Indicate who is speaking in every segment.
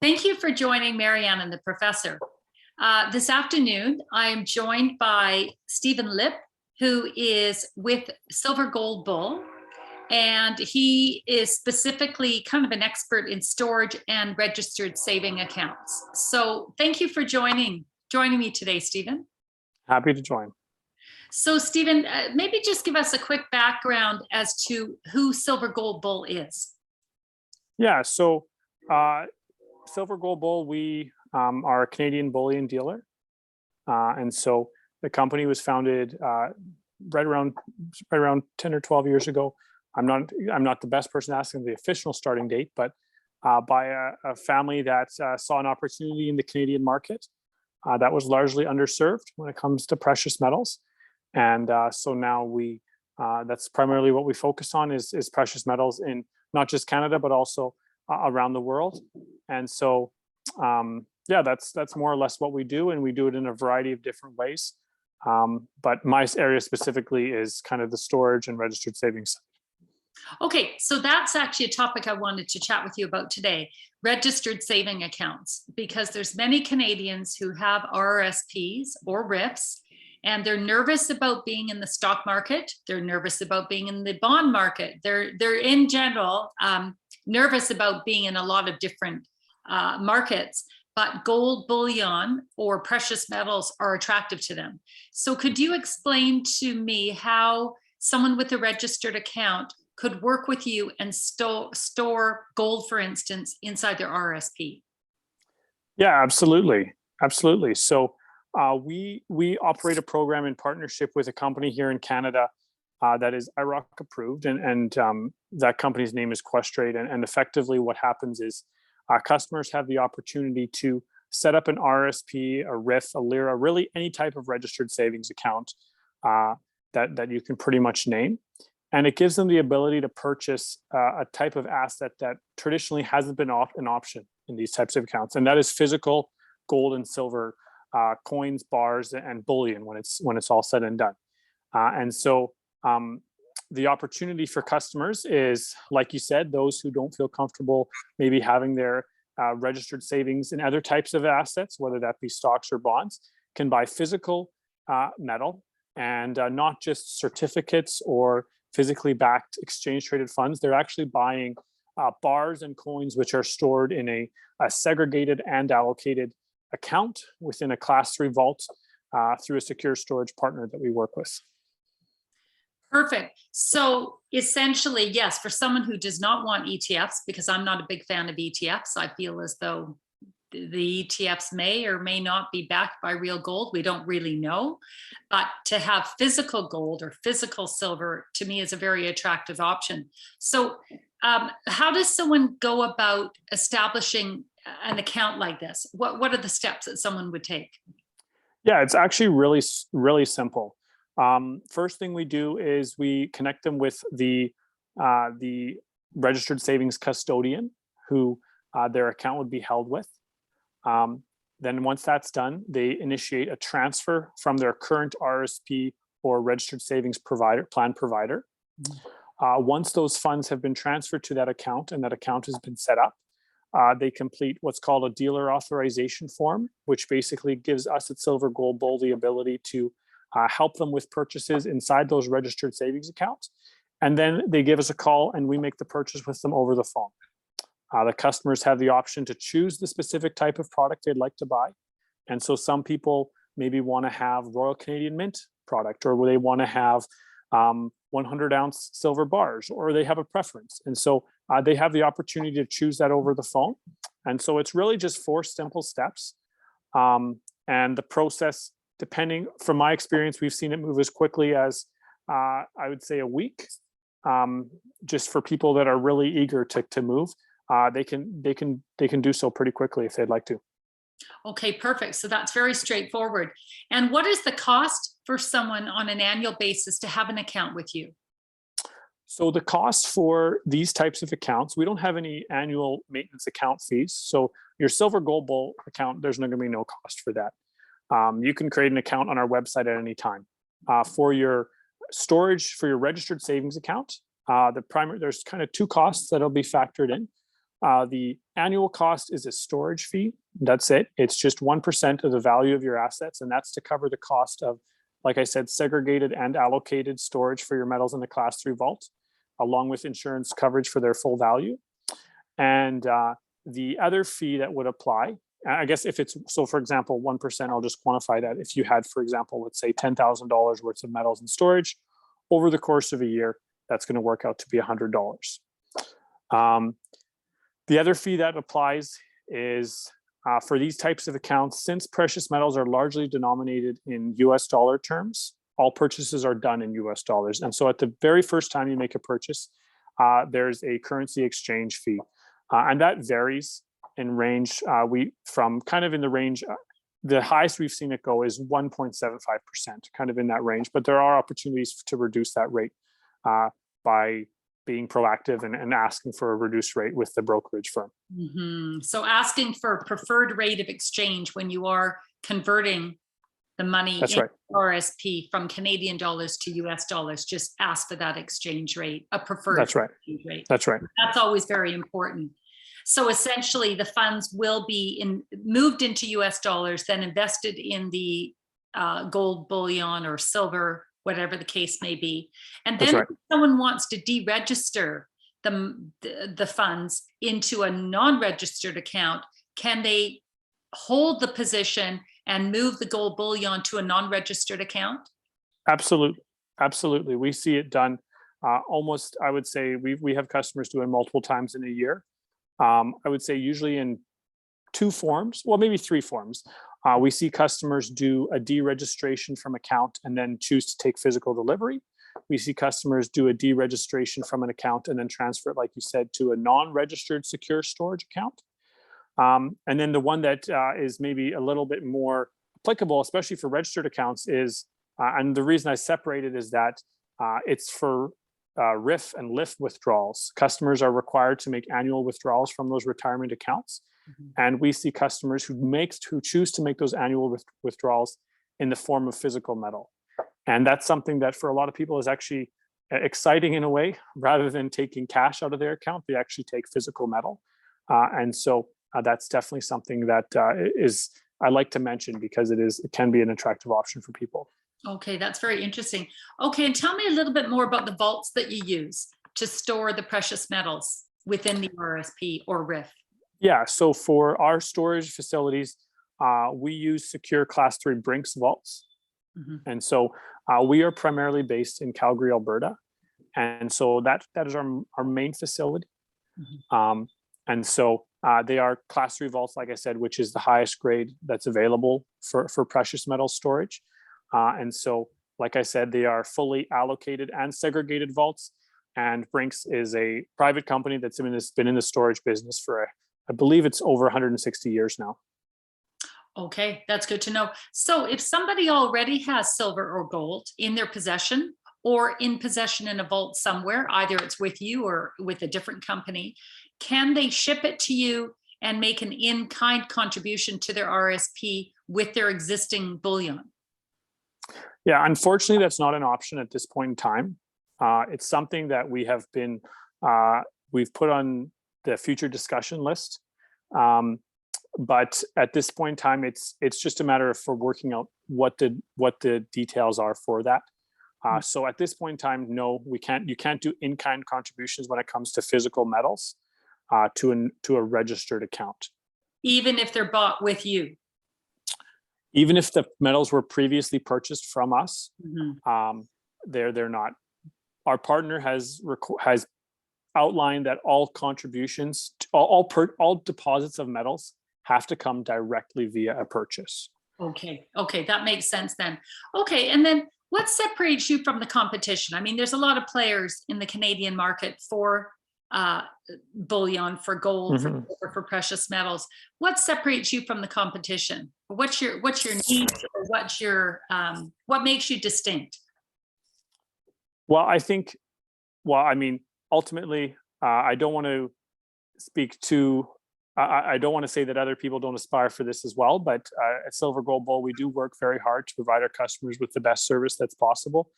Speaker 1: Thank you for joining Marianne and the professor. This afternoon, I am joined by Stephen Lip, who is with Silver Gold Bull, and he is specifically kind of an expert in storage and registered saving accounts. So thank you for joining me today, Stephen.
Speaker 2: Happy to join.
Speaker 1: So Stephen, maybe just give us a quick background as to who Silver Gold Bull is.
Speaker 2: Yeah, so Silver Gold Bull, we are a Canadian bullion dealer. And so the company was founded right around 10 or 12 years ago. I'm not the best person asking the official starting date, but by a family that saw an opportunity in the Canadian market that was largely underserved when it comes to precious metals. And so now that's primarily what we focus on is precious metals in not just Canada, but also around the world. And so, yeah, that's more or less what we do. And we do it in a variety of different ways. But my area specifically is kind of the storage and registered savings.
Speaker 1: Okay, so that's actually a topic I wanted to chat with you about today, registered saving accounts, because there's many Canadians who have RRSPs or RRIFs, and they're nervous about being in the stock market. They're nervous about being in the bond market. They're in general nervous about being in a lot of different markets, but gold bullion or precious metals are attractive to them. So could you explain to me how someone with a registered account could work with you and store gold, for instance, inside their RRSP?
Speaker 2: Yeah, absolutely. Absolutely. So we operate a program in partnership with a company here in Canada that is IROC approved, and that company's name is Questrade. And effectively what happens is customers have the opportunity to set up an RRSP, a RRIF, a LIRA, really any type of registered savings account that you can pretty much name. And it gives them the ability to purchase a type of asset that traditionally hasn't been an option in these types of accounts. And that is physical gold and silver coins, bars, and bullion when it's all said and done. And so the opportunity for customers is, like you said, those who don't feel comfortable maybe having their registered savings in other types of assets, whether that be stocks or bonds, can buy physical metal and not just certificates or physically backed exchange traded funds. They're actually buying bars and coins which are stored in a segregated and allocated account within a Class 3 vault through a secure storage partner that we work with.
Speaker 1: Perfect. So essentially, yes, for someone who does not want ETFs, because I'm not a big fan of ETFs, I feel as though the ETFs may or may not be backed by real gold. We don't really know. But to have physical gold or physical silver, to me, is a very attractive option. So how does someone go about establishing an account like this? What are the steps that someone would take?
Speaker 2: Yeah, it's actually really simple. First thing we do is we connect them with the registered savings custodian who their account would be held with. Then once that's done, they initiate a transfer from their current RRSP or registered savings plan provider. Once those funds have been transferred to that account and that account has been set up, they complete what's called a dealer authorization form, which basically gives us at Silver Gold Bull the ability to help them with purchases inside those registered savings accounts. And then they give us a call and we make the purchase with them over the phone. The customers have the option to choose the specific type of product they'd like to buy. And so some people maybe want to have Royal Canadian Mint product, or they want to have 100-ounce silver bars, or they have a preference. And so they have the opportunity to choose that over the phone. And so it's really just 4 simple steps. And the process, depending, from my experience, we've seen it move as quickly as I would say a week, just for people that are really eager to move. They can do so pretty quickly if they'd like to.
Speaker 1: Okay, perfect. So that's very straightforward. And what is the cost for someone on an annual basis to have an account with you?
Speaker 2: So the cost for these types of accounts, we don't have any annual maintenance account fees. So your Silver Gold Bull account, there's going to be no cost for that. You can create an account on our website at any time. For your storage, for your registered savings account, there's kind of 2 costs that'll be factored in. The annual cost is a storage fee. That's it. It's just 1% of the value of your assets, and that's to cover the cost of, like I said, segregated and allocated storage for your metals in the Class 3 vault, along with insurance coverage for their full value. And the other fee that would apply, I guess if it's, so for example, 1%, I'll just quantify that. If you had, for example, let's say $10,000 worth of metals in storage, over the course of a year, that's going to work out to be $100. The other fee that applies is for these types of accounts, since precious metals are largely denominated in US dollar terms, all purchases are done in US dollars. And so at the very first time you make a purchase, there's a currency exchange fee. And that varies in range. From kind of in the range, the highest we've seen it go is 1.75%, kind of in that range. But there are opportunities to reduce that rate by being proactive and asking for a reduced rate with the brokerage firm.
Speaker 1: Mm-hmm. So asking for preferred rate of exchange when you are converting the money
Speaker 2: That's
Speaker 1: in
Speaker 2: right.
Speaker 1: RSP from Canadian dollars to US dollars, just ask for that exchange rate, a preferred
Speaker 2: That's right.
Speaker 1: exchange rate.
Speaker 2: That's right.
Speaker 1: That's always very important. So essentially the funds will be moved into US dollars, then invested in the gold bullion or silver, whatever the case may be. And then if someone wants to deregister the funds into a non-registered account, can they hold the position and move the gold bullion to a non-registered account?
Speaker 2: Absolutely. Absolutely. We see it done almost, I would say we have customers doing multiple times in a year. I would say usually in 2 forms, well, maybe 3 forms. We see customers do a deregistration from account and then choose to take physical delivery. We see customers do a deregistration from an account and then transfer it, like you said, to a non-registered secure storage account. And then the one that is maybe a little bit more applicable, especially for registered accounts, is, and the reason I separate it is that it's for RRIF and LIF withdrawals. Customers are required to make annual withdrawals from those retirement accounts. Mm-hmm. And we see customers who choose to make those annual withdrawals in the form of physical metal. And that's something that for a lot of people is actually exciting in a way. Rather than taking cash out of their account, they actually take physical metal. And so that's definitely something that I like to mention because it can be an attractive option for people.
Speaker 1: Okay, that's very interesting. Okay, and tell me a little bit more about the vaults that you use to store the precious metals within the RRSP or RRIF.
Speaker 2: Yeah, so for our storage facilities, we use secure Class 3 Brinks vaults. Mm-hmm. And so we are primarily based in Calgary, Alberta. And so that is our main facility. Mm-hmm. And so they are Class 3 vaults, like I said, which is the highest grade that's available for precious metal storage. And so, like I said, they are fully allocated and segregated vaults. And Brinks is a private company that's been in the storage business for, I believe it's over 160 years now.
Speaker 1: Okay, that's good to know. So if somebody already has silver or gold in their possession or in possession in a vault somewhere, either it's with you or with a different company, can they ship it to you and make an in-kind contribution to their RRSP with their existing bullion?
Speaker 2: Yeah, unfortunately, that's not an option at this point in time. It's something that we have been, we've put on the future discussion list. But at this point in time, it's just a matter of working out what the details are for that. So at this point in time, no, you can't do in-kind contributions when it comes to physical metals to a registered account. Even
Speaker 1: if they're bought with you?
Speaker 2: Even if the metals were previously purchased from us, mm-hmm. They're not. Our partner has outlined that all contributions, all deposits of metals have to come directly via a purchase. Okay,
Speaker 1: that makes sense then. Okay, and then what separates you from the competition? I mean, there's a lot of players in the Canadian market for bullion, for gold, mm-hmm. for precious metals. What separates you from the competition? What's your needs, or what makes you distinct?
Speaker 2: Well, I mean, ultimately, I don't want to speak to. I don't want to say that other people don't aspire for this as well, but at Silver Gold Bull, we do work very hard to provide our customers with the best service that's possible.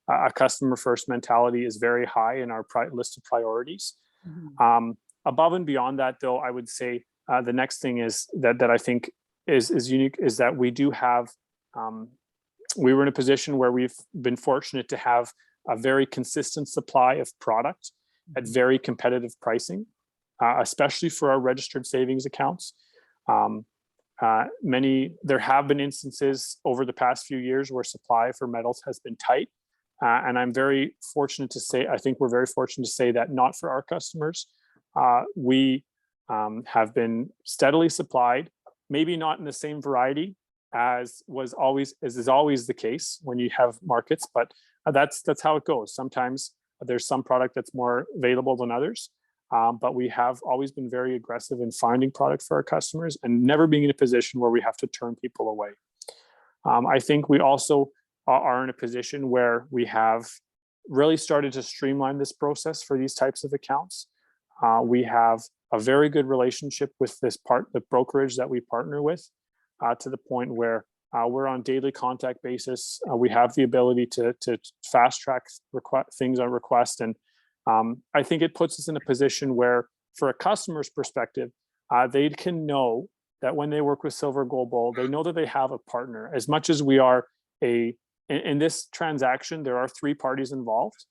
Speaker 2: A customer first mentality is very high in our list of priorities. Mm-hmm. Above and beyond that, though, I would say the next thing is that I think is unique is that we do have, we were in a position where we've been fortunate to have a very consistent supply of product at very competitive pricing, especially for our registered savings accounts. There have been instances over the past few years where supply for metals has been tight. And I'm very fortunate to say, I think we're very fortunate to say that not for our customers. We have been steadily supplied, maybe not in the same variety as is always the case when you have markets, but that's how it goes. Sometimes there's some product that's more available than others. But we have always been very aggressive in finding product for our customers and never being in a position where we have to turn people away. I think we also are in a position where we have really started to streamline this process for these types of accounts. We have a very good relationship with the brokerage that we partner with, to the point where we're on daily contact basis. We have the ability to fast track things on request. And I think it puts us in a position where, for a customer's perspective, they can know that when they work with Silver Gold Bull, they know that they have a partner. As much as we are in this transaction, there are 3 parties involved.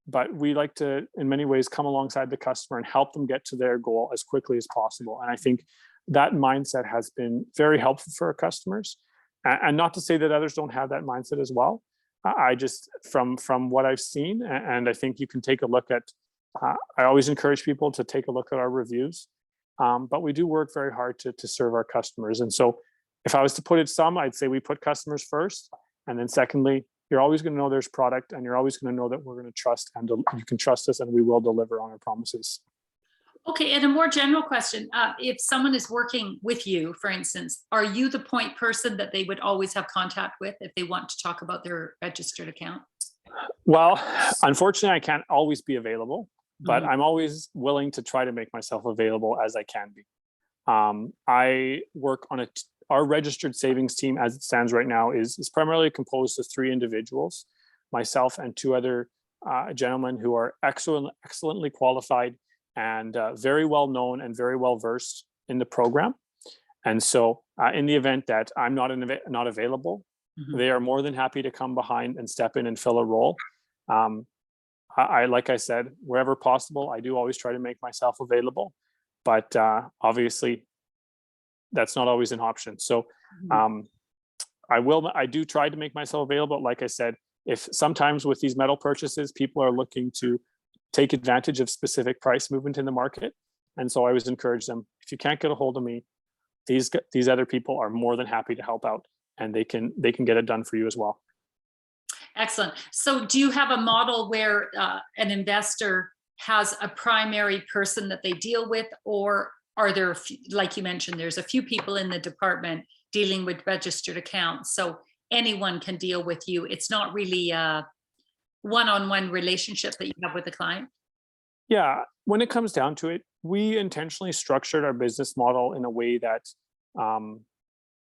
Speaker 2: But we like to, in many ways, come alongside the customer and help them get to their goal as quickly as possible. And I think that mindset has been very helpful for our customers. And not to say that others don't have that mindset as well. I just, from what I've seen, and I think you can take a look at, I always encourage people to take a look at our reviews, but we do work very hard to serve our customers. And so if I was to put it I'd say we put customers first. And then secondly, you're always going to know there's product, and you're always going to know that we're going to trust, and you can trust us, and we will deliver on our promises.
Speaker 1: Okay, and a more general question, if someone is working with you, for instance, are you the point person that they would always have contact with if they want to talk about their registered account?
Speaker 2: Well, unfortunately, I can't always be available, but I'm always willing to try to make myself available as I can be. I work on our registered savings team, as it stands right now, is primarily composed of 3 individuals, myself and 2 other gentlemen who are excellently qualified and very well known and very well versed in the program. And so in the event that I'm not available, they are more than happy to come behind and step in and fill a role. Like I said, wherever possible, I do always try to make myself available, but obviously that's not always an option. So I do try to make myself available. Like I said, if sometimes with these metal purchases, people are looking to take advantage of specific price movement in the market. And so I always encourage them, if you can't get a hold of me, these other people are more than happy to help out, and they can get it done for you as well.
Speaker 1: Excellent. So do you have a model where an investor has a primary person that they deal with, or are there, like you mentioned, there's a few people in the department dealing with registered accounts, so anyone can deal with you? It's not really a one-on-one relationship that you have with the client?
Speaker 2: Yeah, when it comes down to it, we intentionally structured our business model in a way that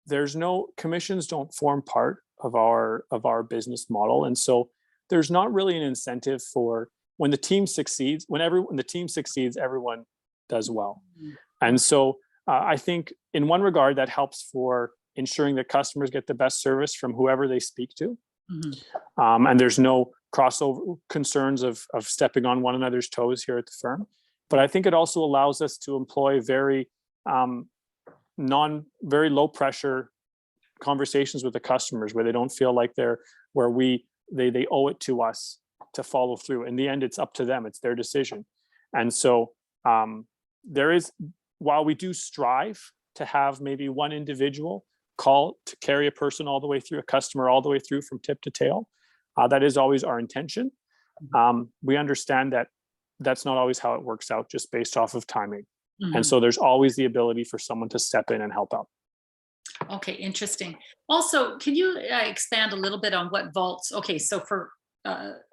Speaker 2: there's no commissions don't form part of our business model. And so there's not really an incentive for when the team succeeds. When the team succeeds, everyone does well. And so I think in one regard that helps for ensuring that customers get the best service from whoever they speak to. And there's no crossover concerns of stepping on one another's toes here at the firm. But I think it also allows us to employ very low pressure conversations with the customers, where they don't feel like they owe it to us to follow through. In the end, it's up to them, it's their decision. And so while we do strive to have maybe one individual call to carry a person all the way through, a customer all the way through from tip to tail, that is always our intention. We understand that that's not always how it works out, just based off of timing. And so there's always the ability for someone to step in and help out.
Speaker 1: Okay, interesting. Also, can you expand a little bit on what vaults? Okay, so for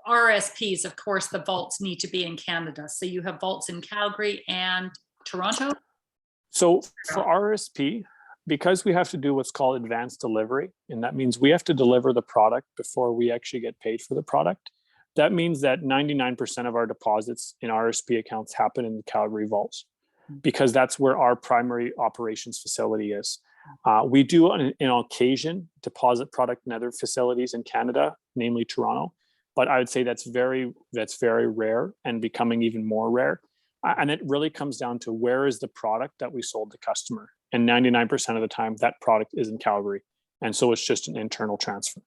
Speaker 1: RRSPs, of course, the vaults need to be in Canada. So you have vaults in Calgary and Toronto? So
Speaker 2: for RRSP, because we have to do what's called advanced delivery, and that means we have to deliver the product before we actually get paid for the product, that means that 99% of our deposits in RSP accounts happen in the Calgary vaults, because that's where our primary operations facility is. We do on occasion deposit product in other facilities in Canada, namely Toronto, but I would say that's very rare and becoming even more rare. And it really comes down to where is the product that we sold the customer. And 99% of the time that product is in Calgary. And so it's just an internal transfer.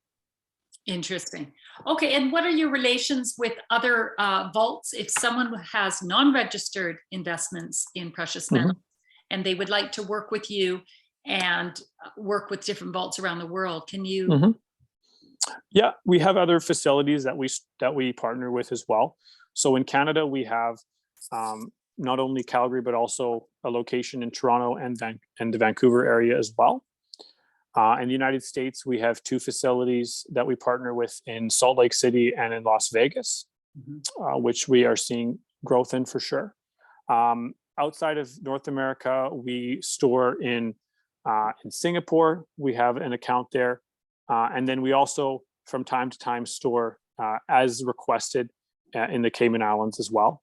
Speaker 1: Interesting. Okay, and what are your relations with other vaults? If someone has non-registered investments in precious metals and they would like to work with you and work with different vaults around the world, can you?
Speaker 2: Yeah, we have other facilities that we partner with as well. So in Canada, we have not only Calgary, but also a location in Toronto and the Vancouver area as well. In the United States, we have 2 facilities that we partner with in Salt Lake City and in Las Vegas, which we are seeing growth in for sure. Outside of North America, we store in Singapore. We have an account there. And then we also, from time to time, store as requested in the Cayman Islands as well.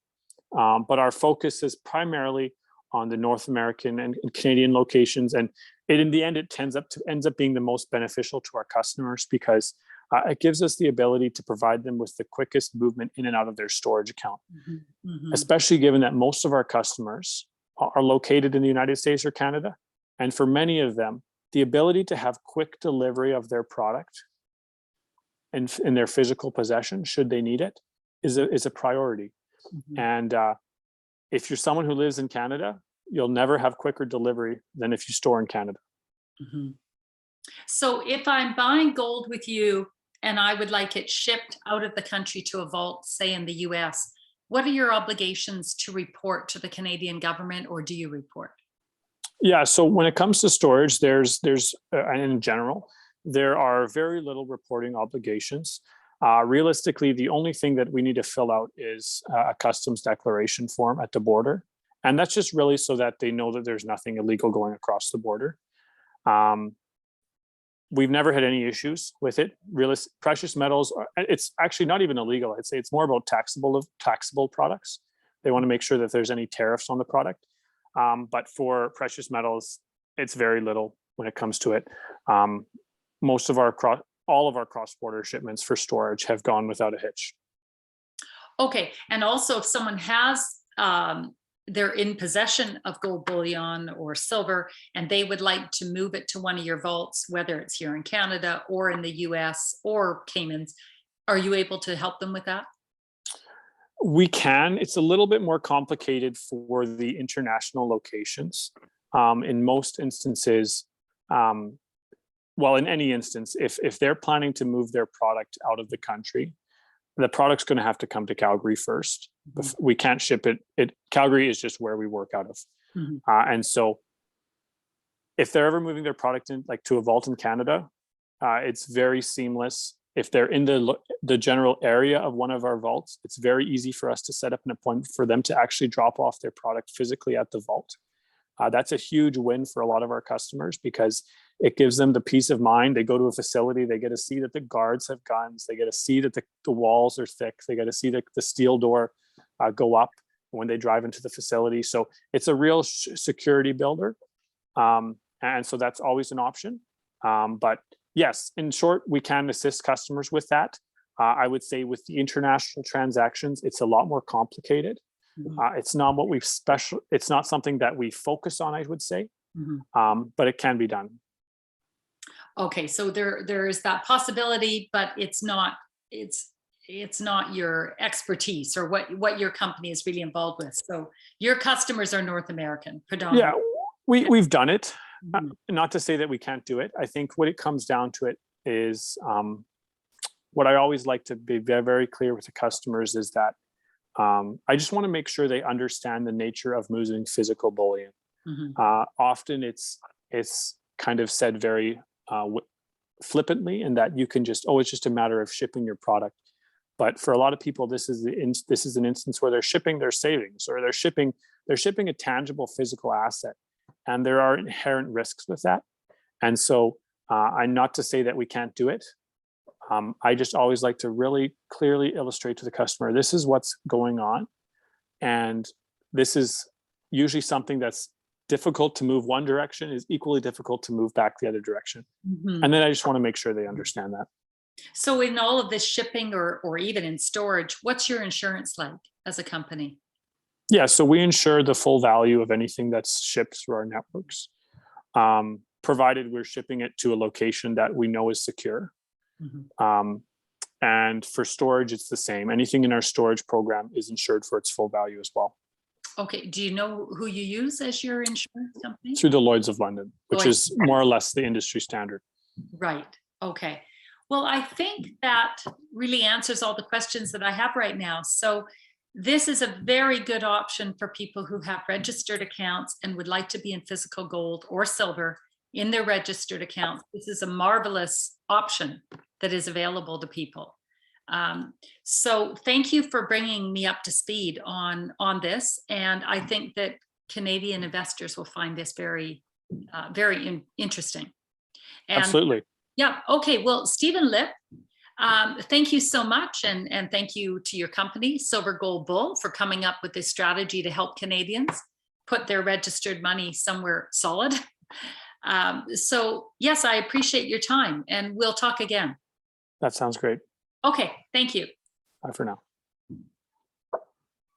Speaker 2: But our focus is primarily on the North American and Canadian locations. And in the end, it ends up being the most beneficial to our customers, because it gives us the ability to provide them with the quickest movement in and out of their storage account, especially given that most of our customers are located in the United States or Canada. And for many of them, the ability to have quick delivery of their product in their physical possession, should they need it, is a priority. And if you're someone who lives in Canada, you'll never have quicker delivery than if you store in Canada.
Speaker 1: So if I'm buying gold with you and I would like it shipped out of the country to a vault, say in the US, what are your obligations to report to the Canadian government, or do you report?
Speaker 2: Yeah, so when it comes to storage, there's in general, there are very little reporting obligations. Realistically, the only thing that we need to fill out is a customs declaration form at the border. And that's just really so that they know that there's nothing illegal going across the border. We've never had any issues with it. Precious metals, it's actually not even illegal. I'd say it's more about taxable products. They want to make sure that there's any tariffs on the product. But for precious metals, it's very little when it comes to it. All of our cross-border shipments for storage have gone without a hitch.
Speaker 1: Okay, and also if someone has, they're in possession of gold bullion or silver, and they would like to move it to one of your vaults, whether it's here in Canada or in the US or Caymans, are you able to help them with that?
Speaker 2: We can. It's a little bit more complicated for the international locations. In most instances, well, in any instance, if they're planning to move their product out of the country, the product's going to have to come to Calgary first. We can't ship it. Calgary is just where we work out of. And so if they're ever moving their product in, like to a vault in Canada, it's very seamless. If they're in the general area of one of our vaults, it's very easy for us to set up an appointment for them to actually drop off their product physically at the vault. That's a huge win for a lot of our customers, because it gives them the peace of mind. They go to a facility, they get to see that the guards have guns, they get to see that the walls are thick, they get to see the steel door go up when they drive into the facility. So it's a real security builder. And so that's always an option. But yes, in short, we can assist customers with that. I would say with the international transactions, it's a lot more complicated. It's not it's not something that we focus on, I would say, but it can be done.
Speaker 1: Okay, so there is that possibility, but it's not your expertise or what your company is really involved with. So your customers are North American predominantly.
Speaker 2: Yeah, we've done it. Not to say that we can't do it. I think what it comes down to it is what I always like to be very, very clear with the customers is that I just want to make sure they understand the nature of moving physical bullion. Often it's kind of said very flippantly, in that you can just, it's just a matter of shipping your product. But for a lot of people, this is an instance where they're shipping their savings, or they're shipping a tangible physical asset, and there are inherent risks with that. And so I'm not to say that we can't do it. I just always like to really clearly illustrate to the customer, this is what's going on. And this is usually something that's difficult to move one direction is equally difficult to move back the other direction.
Speaker 1: Mhm.
Speaker 2: And then I just want to make sure they understand that.
Speaker 1: So in all of this shipping or even in storage, what's your insurance like as a company?
Speaker 2: Yeah, so we insure the full value of anything that's shipped through our networks, provided we're shipping it to a location that we know is secure.
Speaker 1: Mhm.
Speaker 2: And for storage, it's the same. Anything in our storage program is insured for its full value as well.
Speaker 1: Okay, do you know who you use as your insurance company?
Speaker 2: Through the Lloyd's of London, which
Speaker 1: Lloyd's.
Speaker 2: is more or less the industry standard.
Speaker 1: Right. Okay. Well, I think that really answers all the questions that I have right now. So this is a very good option for people who have registered accounts and would like to be in physical gold or silver in their registered accounts. This is a marvelous option that is available to people. So thank you for bringing me up to speed on this. And I think that Canadian investors will find this very, interesting. And
Speaker 2: Absolutely.
Speaker 1: yeah, okay. Well, Stephen Lip, thank you so much. And thank you to your company, Silver Gold Bull, for coming up with this strategy to help Canadians put their registered money somewhere solid. So yes, I appreciate your time and we'll talk again.
Speaker 2: That sounds great.
Speaker 1: Okay, thank you.
Speaker 2: Bye for now.